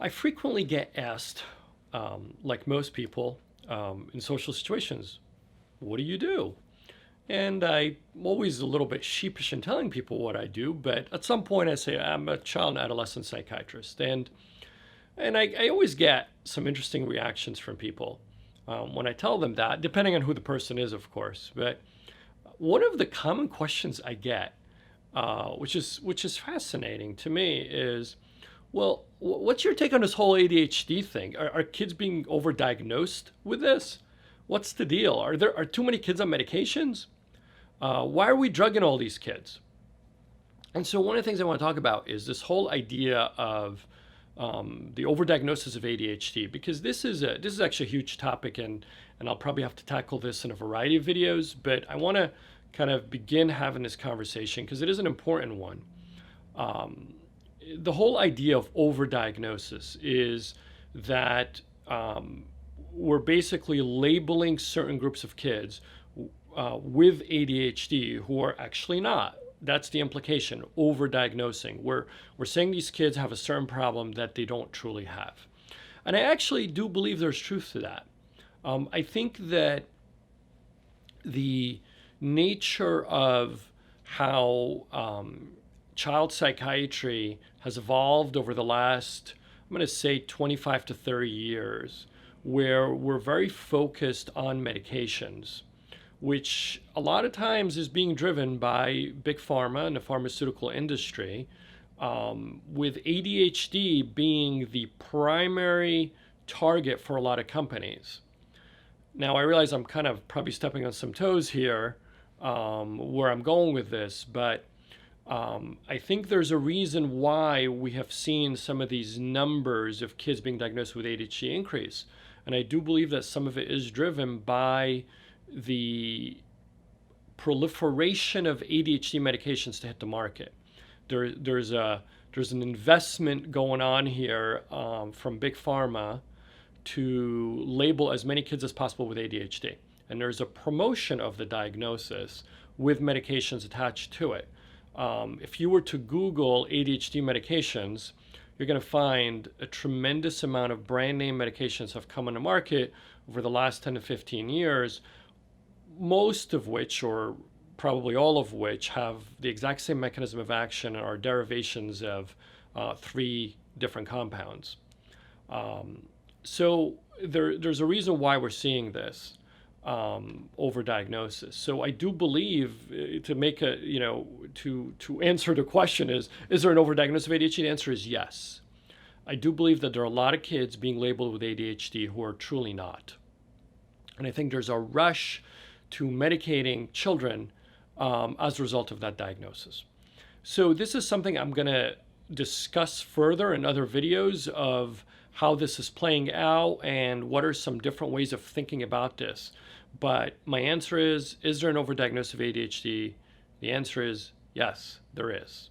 I frequently get asked, like most people, in social situations, what do you do? And I'm always a little bit sheepish in telling people what I do, but at some point I say I'm a child and adolescent psychiatrist. And I always get some interesting reactions from people when I tell them that, depending on who the person is, of course. But one of the common questions I get, which is fascinating to me, is, well, what's your take on this whole ADHD thing? Are kids being overdiagnosed with this? What's the deal? Are too many kids on medications? Why are we drugging all these kids? And so one of the things I want to talk about is this whole idea of the overdiagnosis of ADHD, because this is actually a huge topic, and I'll probably have to tackle this in a variety of videos. But I want to kind of begin having this conversation because it is an important one. The whole idea of overdiagnosis is that we're basically labeling certain groups of kids with ADHD who are actually not. That's the implication, overdiagnosing. We're saying these kids have a certain problem that they don't truly have. And I actually do believe there's truth to that. I think that the nature of how child psychiatry has evolved over the last, I'm going to say 25 to 30 years, where we're very focused on medications, which a lot of times is being driven by big pharma and the pharmaceutical industry, with ADHD being the primary target for a lot of companies. Now, I realize I'm kind of probably stepping on some toes here, where I'm going with this, but I think there's a reason why we have seen some of these numbers of kids being diagnosed with ADHD increase. And I do believe that some of it is driven by the proliferation of ADHD medications to hit the market. There's an investment going on here from big pharma to label as many kids as possible with ADHD. And there's a promotion of the diagnosis with medications attached to it. If you were to Google ADHD medications, you're going to find a tremendous amount of brand name medications have come on the market over the last 10 to 15 years, most of which, or probably all of which, have the exact same mechanism of action and are derivations of three different compounds. So there's a reason why we're seeing this overdiagnosis. So I do believe to make a, to answer the question is there an overdiagnosis of ADHD? The answer is yes. I do believe that there are a lot of kids being labeled with ADHD who are truly not. And I think there's a rush to medicating children as a result of that diagnosis. So this is something I'm going to discuss further in other videos of how this is playing out and what are some different ways of thinking about this. But my answer is there an overdiagnosis of ADHD? The answer is yes, there is.